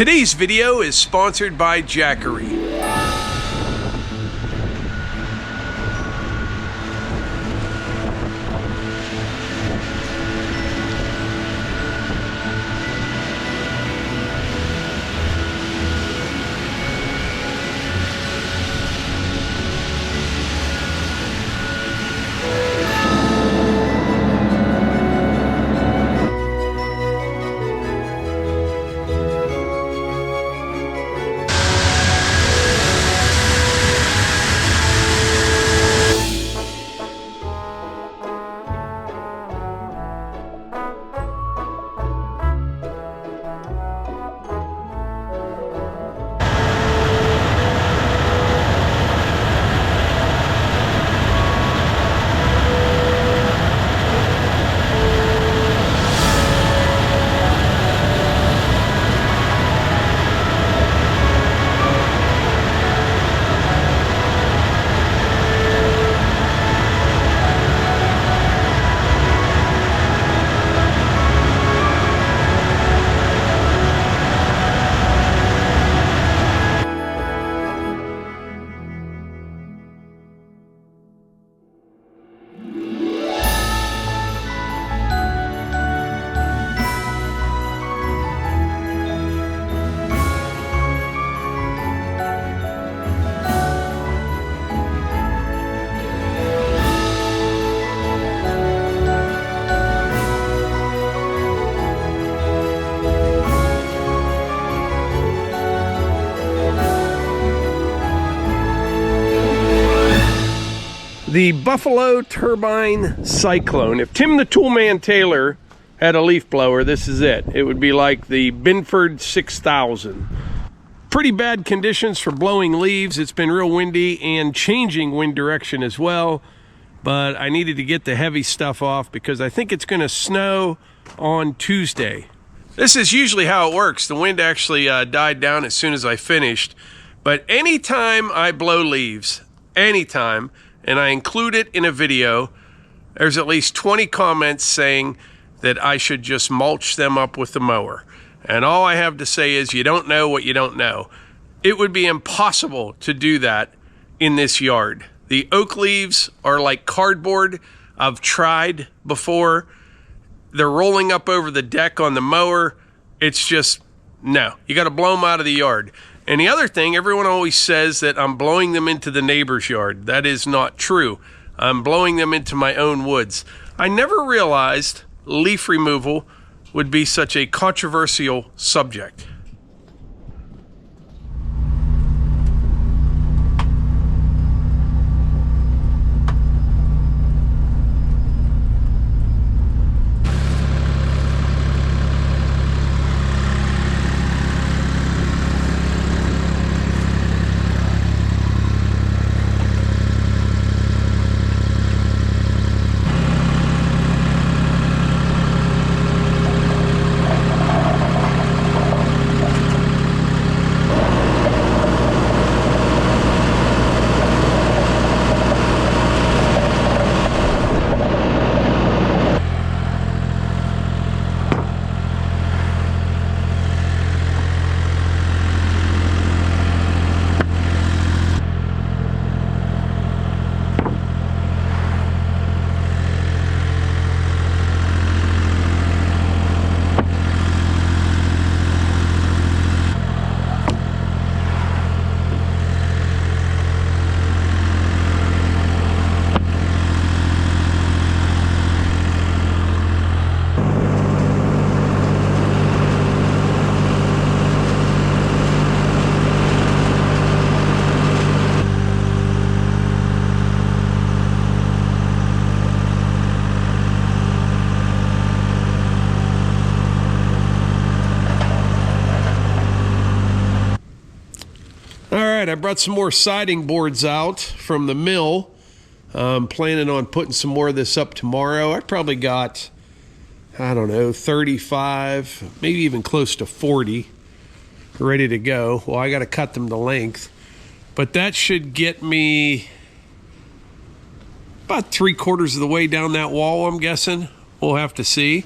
Today's video is sponsored by Jackery. The Buffalo Turbine Cyclone. If Tim the Toolman Taylor had a leaf blower, this is it. It would be like the Binford 6000. Pretty bad conditions for blowing leaves. It's been real windy and changing wind direction as well. But I needed to get the heavy stuff off because I think it's going to snow on Tuesday. This is usually how it works. The wind actually died down as soon as I finished. But anytime I blow leaves, anytime, and I include it in a video, there's at least 20 comments saying that I should just mulch them up with the mower. And all I have to say is you don't know what you don't know. It would be impossible to do that in this yard. The oak leaves are like cardboard. I've tried before. They're rolling up over the deck on the mower. It's just, no. You got to blow them out of the yard. And the other thing, everyone always says that I'm blowing them into the neighbor's yard. That is not true. I'm blowing them into my own woods. I never realized leaf removal would be such a controversial subject. I brought some more siding boards out from the mill. I'm planning on putting some more of this up tomorrow. I probably got, I don't know, 35, maybe even close to 40 ready to go. Well, I got to cut them to length, but that should get me about 3/4 of the way down that wall, I'm guessing. We'll have to see.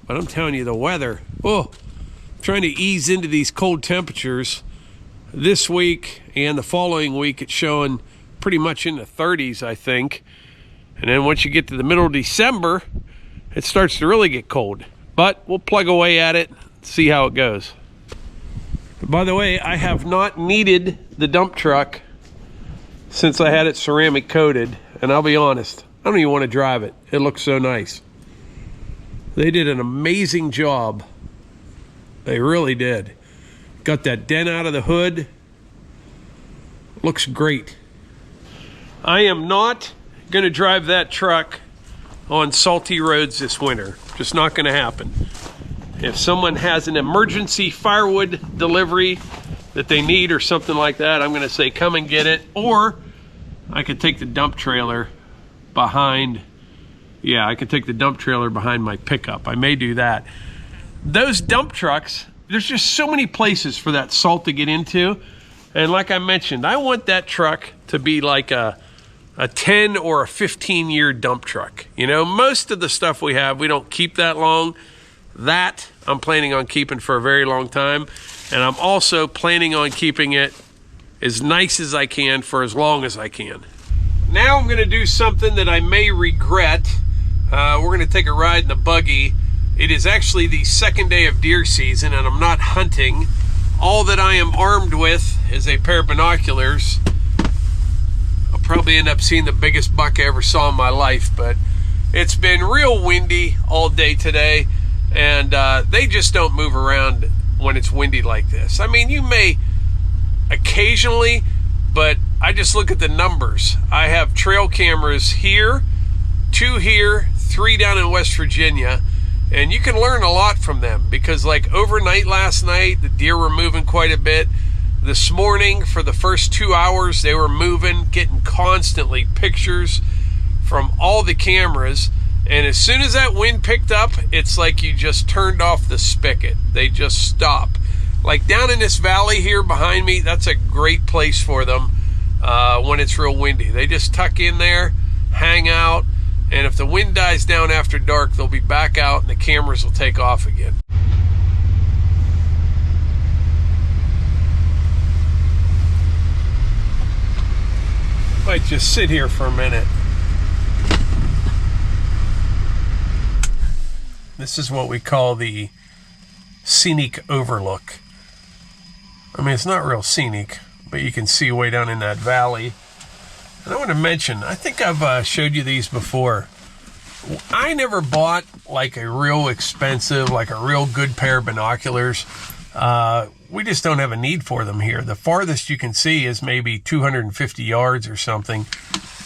But I'm telling you, the weather, oh, trying to ease into these cold temperatures. This week and the following week, it's showing pretty much in the 30s, I think. And then once you get to the middle of December, it starts to really get cold. But we'll plug away at it, see how it goes. By the way, I have not needed the dump truck since I had it ceramic coated. And I'll be honest, I don't even want to drive it. It looks so nice. They did an amazing job. They really did. Got that dent out of the hood. Looks great. I am not going to drive that truck on salty roads this winter. Just not going to happen. If someone has an emergency firewood delivery that they need or something like that, I'm going to say come and get it. Or I could take the dump trailer behind. Yeah, I could take the dump trailer behind my pickup. I may do that. Those dump trucks, there's just so many places for that salt to get into. And like I mentioned, I want that truck to be like a 10 or a 15-year dump truck. You know, most of the stuff we have, we don't keep that long. That I'm planning on keeping for a very long time. And I'm also planning on keeping it as nice as I can for as long as I can. Now I'm going to do something that I may regret. We're going to take a ride in the buggy. It is actually the second day of deer season and I'm not hunting. All that I am armed with is a pair of binoculars. I'll probably end up seeing the biggest buck I ever saw in my life, but it's been real windy all day today, and they just don't move around when it's windy like this. I mean, you may occasionally, but I just look at the numbers. I have trail cameras here, 2 here, 3 down in West Virginia, and you can learn a lot from them because like overnight last night, the deer were moving quite a bit. This morning, for the first 2 hours, they were moving, getting constantly pictures from all the cameras. And as soon as that wind picked up, it's like you just turned off the spigot. They just stop. Like down in this valley here behind me, that's a great place for them when it's real windy. They just tuck in there, hang out, and if the wind dies down after dark, they'll be back out and the cameras will take off again. Might just sit here for a minute. This is what we call the scenic overlook. I mean, it's not real scenic, but you can see way down in that valley. And I want to mention, I think I've showed you these before. I never bought like a real expensive, like a real good pair of binoculars. We just don't have a need for them here. The farthest you can see is maybe 250 yards or something.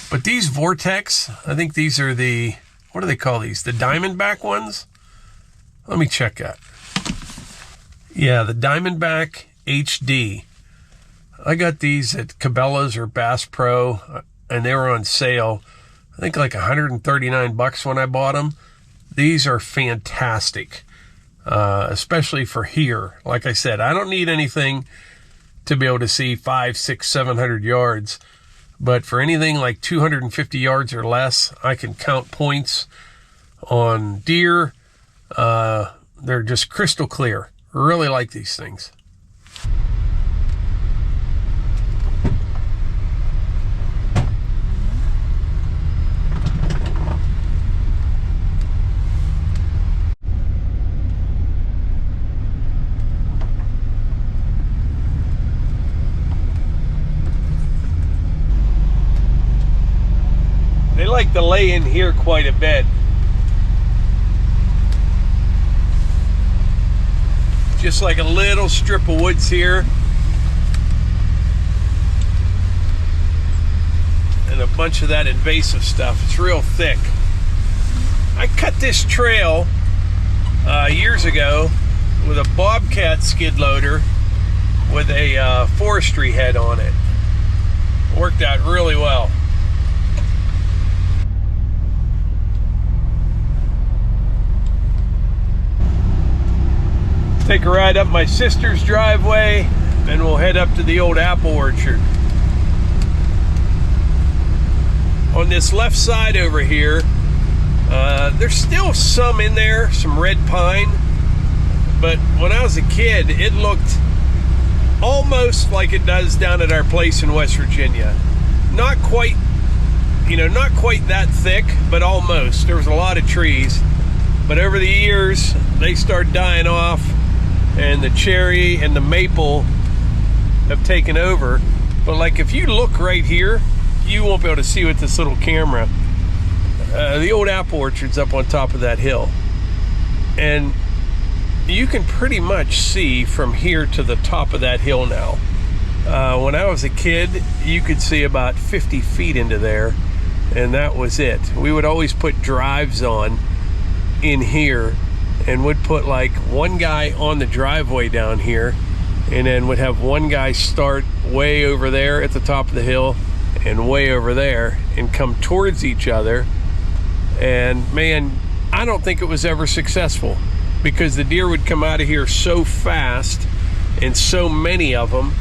But these Vortex, I think these are the, what do they call these? The Diamondback ones? Let me check that. Yeah, the Diamondback HD. I got these at Cabela's or Bass Pro, and they were on sale. I think like $139 when I bought them. These are fantastic, especially for here. Like I said, I don't need anything to be able to see 500, 600, 700 yards. But for anything like 250 yards or less, I can count points on deer. They're just crystal clear. Really like these things. They like to lay in here quite a bit. Just like a little strip of woods here. And a bunch of that invasive stuff. It's real thick. I cut this trail years ago with a Bobcat skid loader with a forestry head on it. Worked out really well. Take a ride up my sister's driveway, then we'll head up to the old apple orchard. On this left side over here, There's still some in there, some red pine, but when I was a kid, it looked almost like it does down at our place in West Virginia. Not quite, not quite that thick, but almost. There was a lot of trees, but over the years, they start dying off, and the cherry and the maple have taken over. But like if you look right here, you won't be able to see with this little camera. The old apple orchard's up on top of that hill, and you can pretty much see from here to the top of that hill now. When I was a kid, you could see about 50 feet into there, and that was it. We would always put drives on in here, and would put like one guy on the driveway down here, and then would have one guy start way over there at the top of the hill and way over there and come towards each other. And man, I don't think it was ever successful, because the deer would come out of here so fast, and so many of them,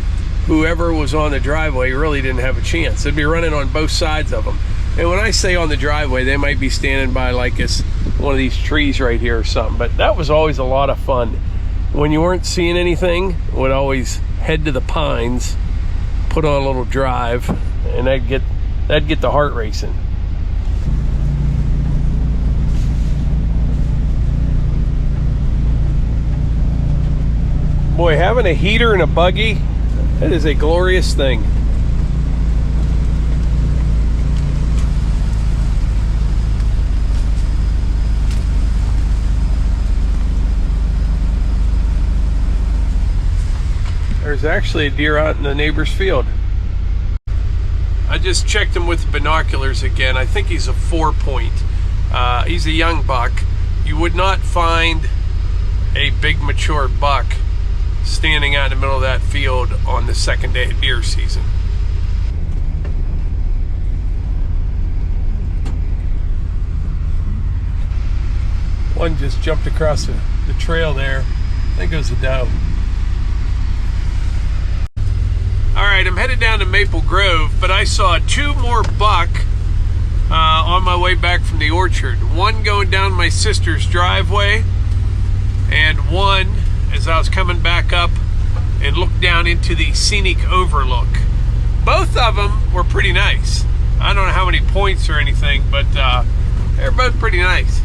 whoever was on the driveway really didn't have a chance. They'd be running on both sides of them. And when I say on the driveway, they might be standing by like one of these trees right here or something. But that was always a lot of fun. When you weren't seeing anything, would always head to the pines, put on a little drive, and that'd get the heart racing. Boy, having a heater and a buggy, that is a glorious thing. There's actually a deer out in the neighbor's field. I just checked him with binoculars again. I think he's a 4-point. He's a young buck. You would not find a big mature buck standing out in the middle of that field on the second day of deer season. One just jumped across the trail there. I think it was a doe. All right, I'm headed down to Maple Grove, but I saw 2 more buck on my way back from the orchard. One going down my sister's driveway, and one as I was coming back up and looked down into the scenic overlook. Both of them were pretty nice. I don't know how many points or anything, but they're both pretty nice.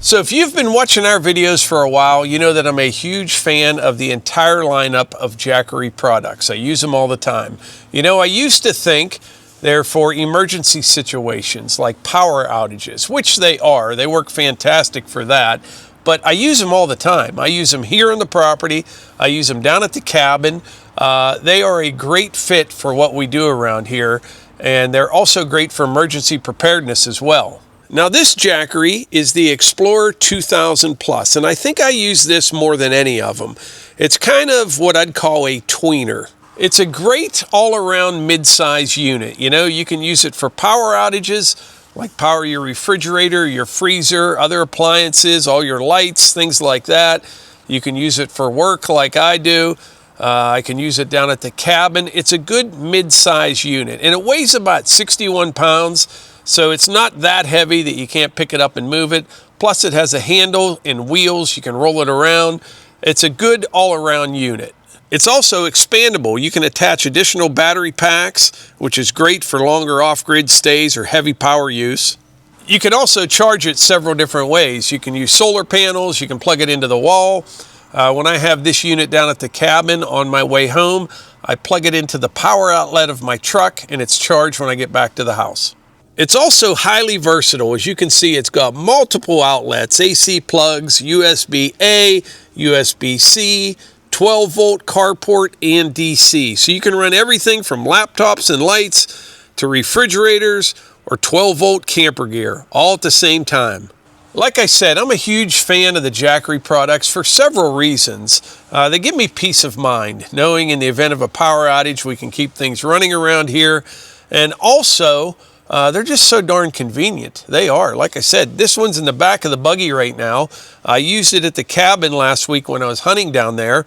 So if you've been watching our videos for a while, you know that I'm a huge fan of the entire lineup of Jackery products. I use them all the time. I used to think they're for emergency situations like power outages, which they are. They work fantastic for that. But I use them all the time. I use them here on the property. I use them down at the cabin. They are a great fit for what we do around here. And they're also great for emergency preparedness as well. Now this Jackery is the Explorer 2000 Plus, and I think I use this more than any of them. It's kind of what I'd call a tweener. It's a great all-around mid-size unit. You can use it for power outages, like power your refrigerator, your freezer, other appliances, all your lights, things like that. You can use it for work like I do. I can use it down at the cabin. It's a good mid-size unit, and it weighs about 61 pounds. So it's not that heavy that you can't pick it up and move it. Plus it has a handle and wheels. You can roll it around. It's a good all-around unit. It's also expandable. You can attach additional battery packs, which is great for longer off-grid stays or heavy power use. You can also charge it several different ways. You can use solar panels. You can plug it into the wall. When I have this unit down at the cabin on my way home, I plug it into the power outlet of my truck, and it's charged when I get back to the house. It's also highly versatile. As you can see, it's got multiple outlets, AC plugs, USB-A, USB-C, 12-volt carport, and DC. So you can run everything from laptops and lights to refrigerators or 12-volt camper gear, all at the same time. Like I said, I'm a huge fan of the Jackery products for several reasons. They give me peace of mind, knowing in the event of a power outage, we can keep things running around here. And also, they're just so darn convenient. They are. Like I said, this one's in the back of the buggy right now. I used it at the cabin last week when I was hunting down there.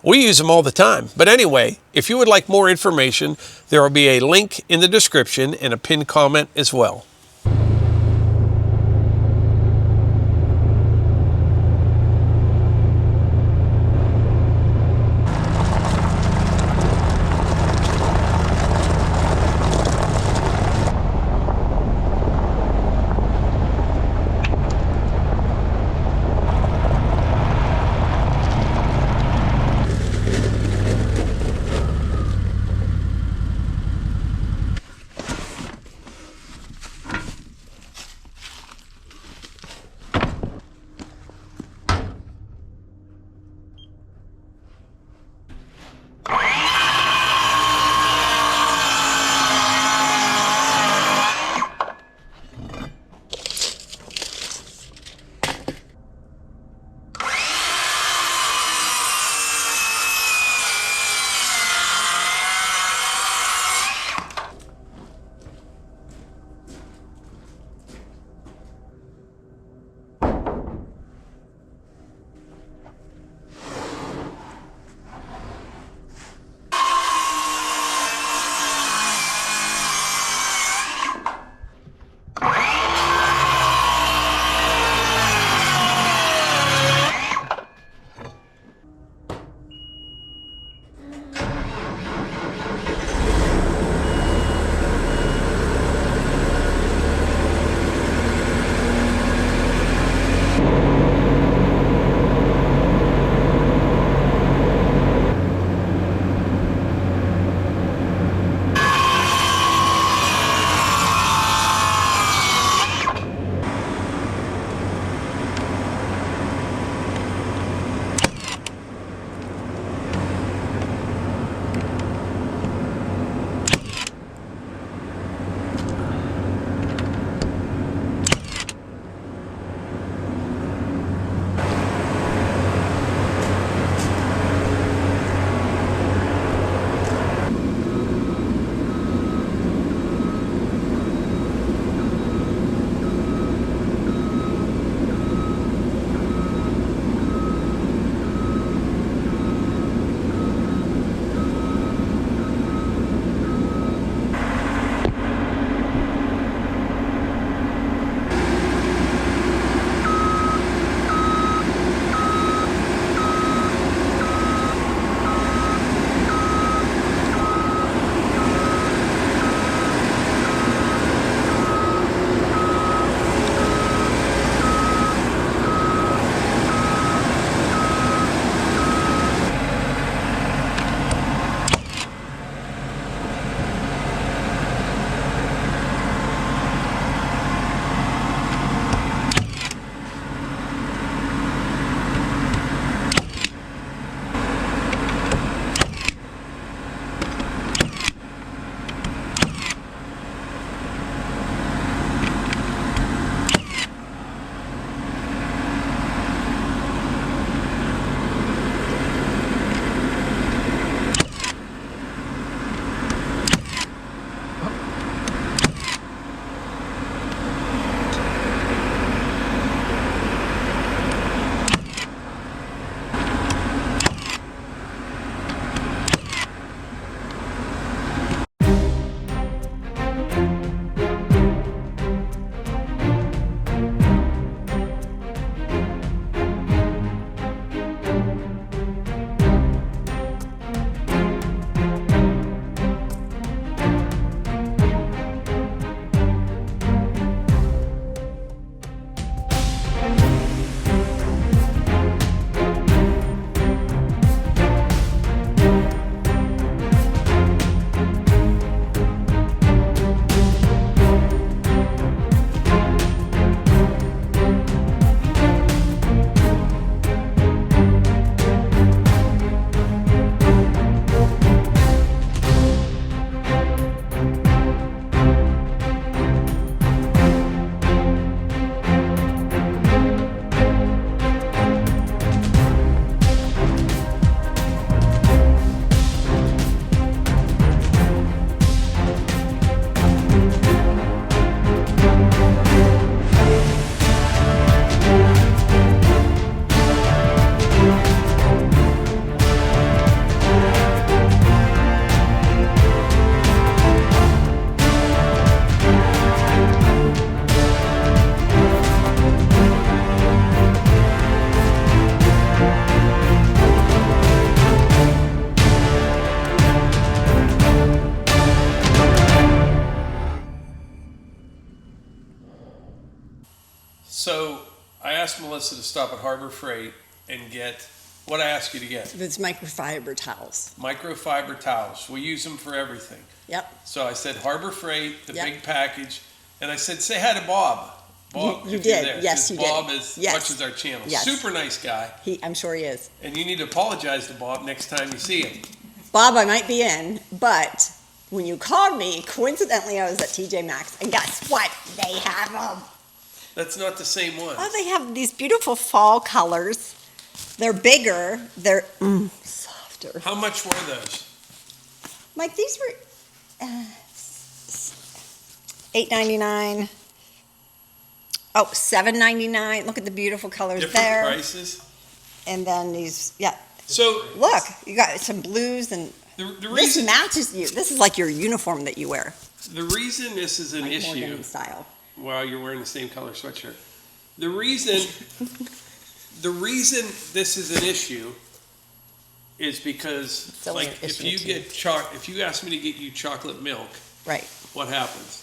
We use them all the time. But anyway, if you would like more information, there will be a link in the description and a pinned comment as well. Melissa to stop at Harbor Freight and get what I asked you to get. It's microfiber towels. Microfiber towels. We use them for everything. Yep. So I said Harbor Freight, the Yep. big package, and I said say hi to Bob. Bob, You if you're did. there. Yes, you Bob did. is Yes. watches our channel. Yes. Super nice guy. I'm sure he is. And you need to apologize to Bob next time you see him. Bob, I might be in, but when you called me, coincidentally, I was at TJ Maxx, and guess what? They have them. That's not the same one. Oh, they have these beautiful fall colors. They're bigger. They're softer. How much were those? Mike, these were $8.99. Oh, $7.99. Look at the beautiful colors Different there. prices. And then these, yeah. So Look, you got some blues, and the this reason matches you. This is like your uniform that you wear. the reason this is an Like issue. Morgan style. Wow, you're wearing the same color sweatshirt. The reason this is an issue is because, only like, an if issue you to get if you ask me to get you chocolate milk, Right. what happens?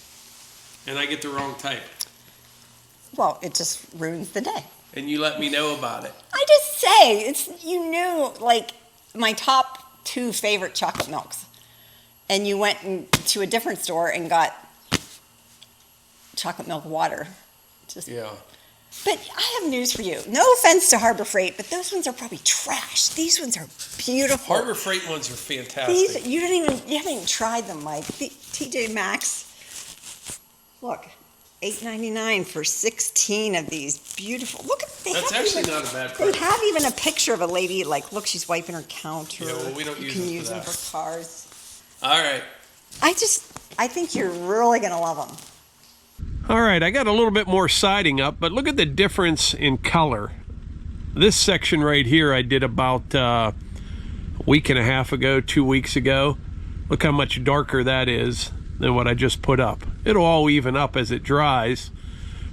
And I get the wrong type, Well, it just ruins the day. and you let me know about it. I just say, you knew, like, my top 2 favorite chocolate milks. And you went to a different store and got chocolate milk water. Yeah. But I have news for you. No offense to Harbor Freight, but those ones are probably trash. These ones are beautiful. Harbor Freight ones are fantastic. You haven't even tried them, Mike. TJ Maxx. Look, $8.99 for 16 of these beautiful. Look at That's actually not a bad They price. have even a picture of a lady. Like, look, she's wiping her counter. Yeah, well, we don't you use can them use for them that. for cars. All right. I think you're really gonna love them. All right, I got a little bit more siding up, but look at the difference in color. This section right here I did about a week and a half ago, 2 weeks ago. Look how much darker that is than what I just put up. It'll all even up as it dries,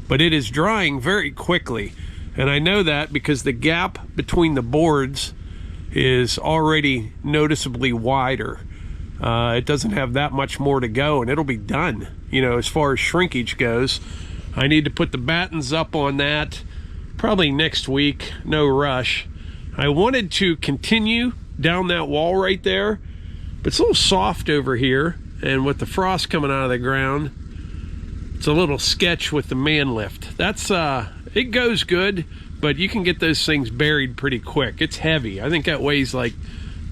but it is drying very quickly. And I know that because the gap between the boards is already noticeably wider. It doesn't have that much more to go, and it'll be done. You know, as far as shrinkage goes, I need to put the battens up on that probably next week. No rush. I wanted to continue down that wall right there, but it's a little soft over here, and with the frost coming out of the ground, it's a little sketch with the man lift. That's it goes good, but you can get those things buried pretty quick. It's heavy. I think that weighs like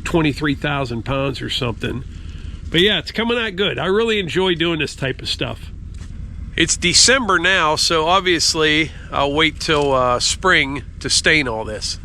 23,000 pounds or something. But yeah, it's coming out good. I really enjoy doing this type of stuff. It's December now, so obviously I'll wait till spring to stain all this.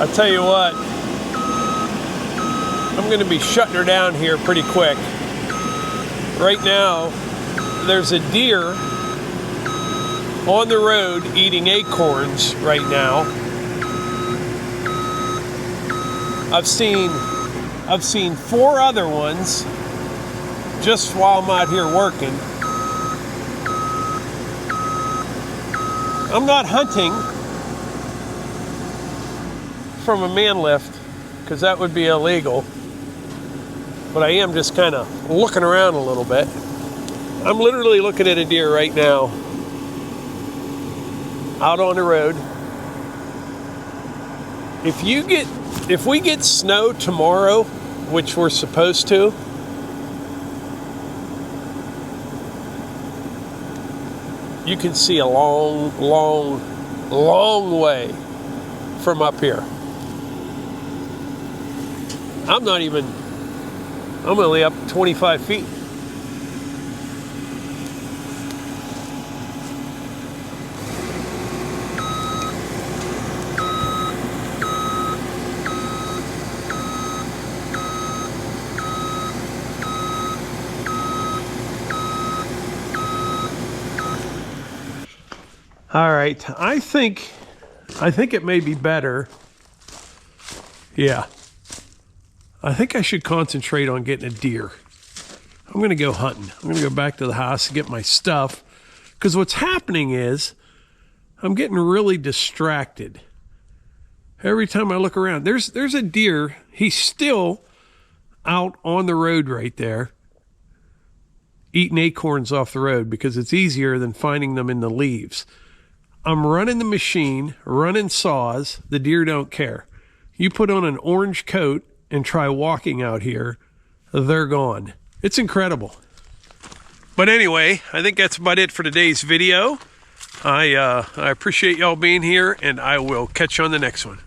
I'll tell you what, I'm going to be shutting her down here pretty quick. Right now, there's a deer on the road eating acorns right now. I've seen 4 other ones just while I'm out here working. I'm not hunting from a man lift because that would be illegal, but I am just kind of looking around a little bit. I'm literally looking at a deer right now out on the road. If we get snow tomorrow, which we're supposed to, you can see a long way from up here. I'm only up 25 feet. All right, I think it may be better. Yeah. I think I should concentrate on getting a deer. I'm going to go hunting. I'm going to go back to the house and get my stuff. Because what's happening is I'm getting really distracted. Every time I look around, there's a deer. He's still out on the road right there, eating acorns off the road because it's easier than finding them in the leaves. I'm running the machine, running saws. The deer don't care. You put on an orange coat and try walking out here, they're gone. It's incredible. But anyway, I think that's about it for today's video. I appreciate y'all being here, and I will catch you on the next one.